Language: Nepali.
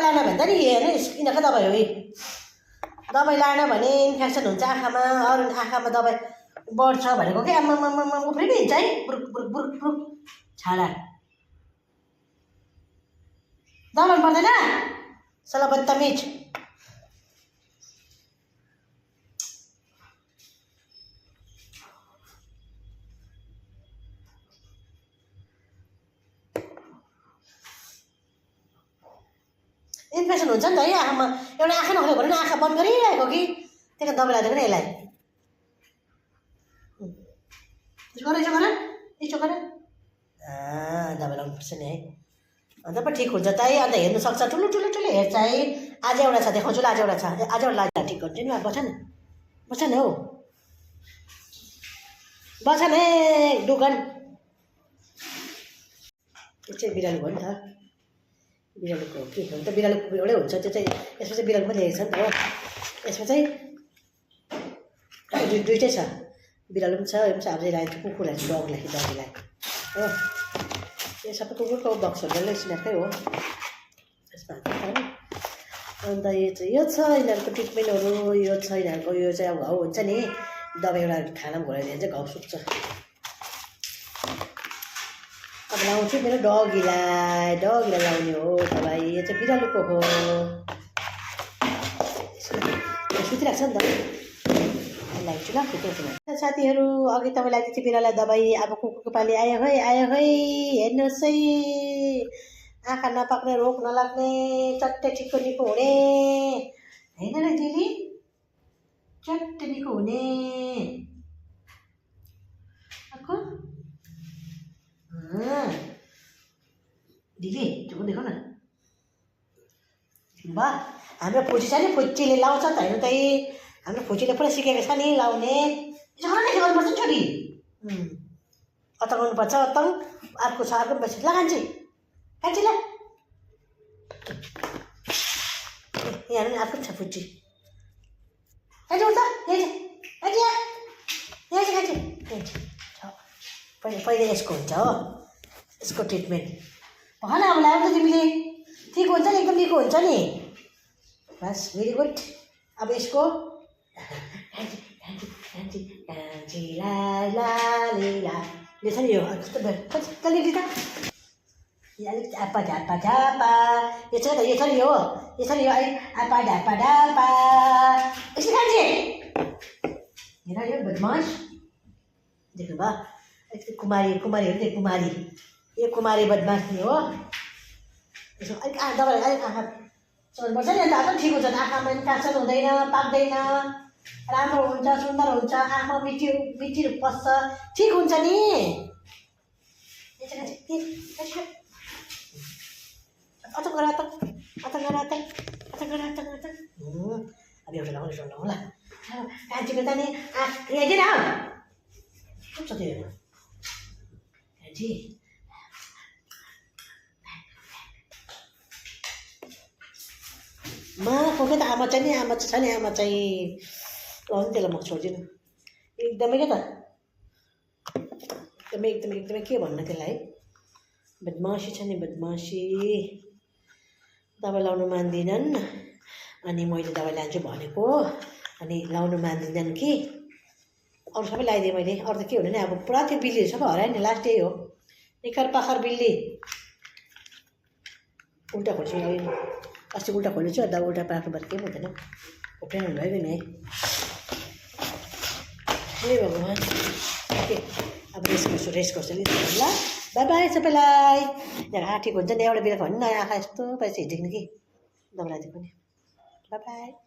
लान भन्दा नि हेर्नु यिनीहरूको दबाई हो दबाई लान भने इन्फेक्सन हुन्छ आँखामा अरू आँखामा दबाई बढ्छ भनेको के आम्मा उफ्रिने हुन्छ है बुरुक बुरुक बुरुक बुरुक छाडा दबाई पर्दैन सला बदतमिज इन्फेक्सन हुन्छ नि त है आँखामा एउटा आँखा नखोल्यो भने आँखा बन्द गरिरहेको कि त्यही कारण दबाई लाँदैन नि यसलाई यसो गर दबाई लाउनुपर्छ नि है अन्त पो ठिक हुन्छ त है अन्त हेर्नु सक्छ ठुलो ठुलो ठुलो हेर्छ है आज एउटा छ देखाउँछु ल आज एउटा छ आज एउटा लाग्छ ठिक गर्छु नि बस्छ नि हौ बस्छ नि दोकान त्यो चाहिँ बिरालो भयो नि त बिरालोको के हुन्छ बिरालोको एउटै हुन्छ त्यो चाहिँ यसमा चाहिँ बिरालो पनि लेखेको छ नि त हो यसमा चाहिँ दुइटै छ बिरालो पनि छ यो पनि छ अब चाहिँ लान्छु कुकुरलाई डगलाई डगीलाई हो यो सबै कुकुरको बक्सहरू डल्लै सिनारकै हो यसमा अन्त यो छ यिनीहरूको ट्रिटमेन्टहरू यो छ यिनीहरूको यो चाहिँ अब घाउ हुन्छ नि दबाई एउटा खानामा घोराइदियो भने चाहिँ घाउ सुक्छ अब लाउँछु मेरो डगीलाई लाउने हो दबाई यो चाहिँ बिरालोको हो सुतिरहेको छ नि त लाइछु ल साथीहरू अघि तपाईँलाई चाहिँ बिरालोलाई दबाई अब कुकुरको पाली आयो है हेर्नुहोस् है आँखा नपाक्ने रोग नलाग्ने चट्टै ठिक्को निको हुने होइन र दिदी चट्टै निको हुने दिदी त्यो देखो न बा हाम्रो फुची छ नि फुच्चीले लाउँछ त होइन त हाम्रो फुचीले पुरा सिकेको छ नि लाउने गर्नुपर्छ नि छोरी गर्नुपर्छ अर्को छ अर्को बसी ल कान्छी ल यहाँ पनि अर्को पनि छ फुच्ची पहिला यसको हुन्छ हो यसको ट्रिटमेन्ट भन अब लाउनु त तिमीले ठिक हुन्छ नि एकदम निको हुन्छ नि बस भेरी गुड अब यसको यो छ नि यो कस्तो अलिकति त अलिकति आप्पा झाप्पा झापा यो छ नि यो छ नि यो आप्पा झाप्पा झापा यसो खान्छे हेर यो बदमास देख्नुभयो अलिकति कुमारीहरू त्यो कुमारी यो कुमारी बदमास नि हो यसो अलिक दबाई अलिक आँखा चल्नुपर्छ नि अन्त आँखा ठिक हुन्छ आँखामा इन्फेक्सन हुँदैन पाक्दैन राम्रो हुन्छ सुन्दर हुन्छ आँखा मिठी पस्छ ठिक हुन्छ नि अब एउटा लगाउनु होला कान्छीको त नि हेर्दैन कस्तो त्यो कान्छी खोके त आमा चाहिँ आमा छ नि आमा चाहिँ लाउनु त्यसलाई म छोड्दिनँ एकदमै क्या त एकदमै के भन्नु त्यसलाई बदमासी छ नि बदमासी दबाई लाउनु मान्दिनन् अनि मैले दबाई लान्छु भनेको अनि लाउनु मान्दिनन् कि अरू सबै लगाइदिएँ मैले अरू त के हुने नि अब पुरा त्यो बिल्लीहरू सबै हरायो नि लास्ट यही हो निखर पाखर बिल्ली उल्टा खोल्छु अस्ति उल्टा खोल्नु चाहिँ अन्त उल्टा पार्नु केही हुँदैन ओप्रेन हुनुभयो नि है हे भगवान् के अब रेस्ट गर्छु ल बाई बाई सबैलाई यहाँ आँटेको हुन्छ नि एउटा बेला भन्नु न आँखा यस्तो पैसा हिँड्दैन कि दबाई पनि बाई बाई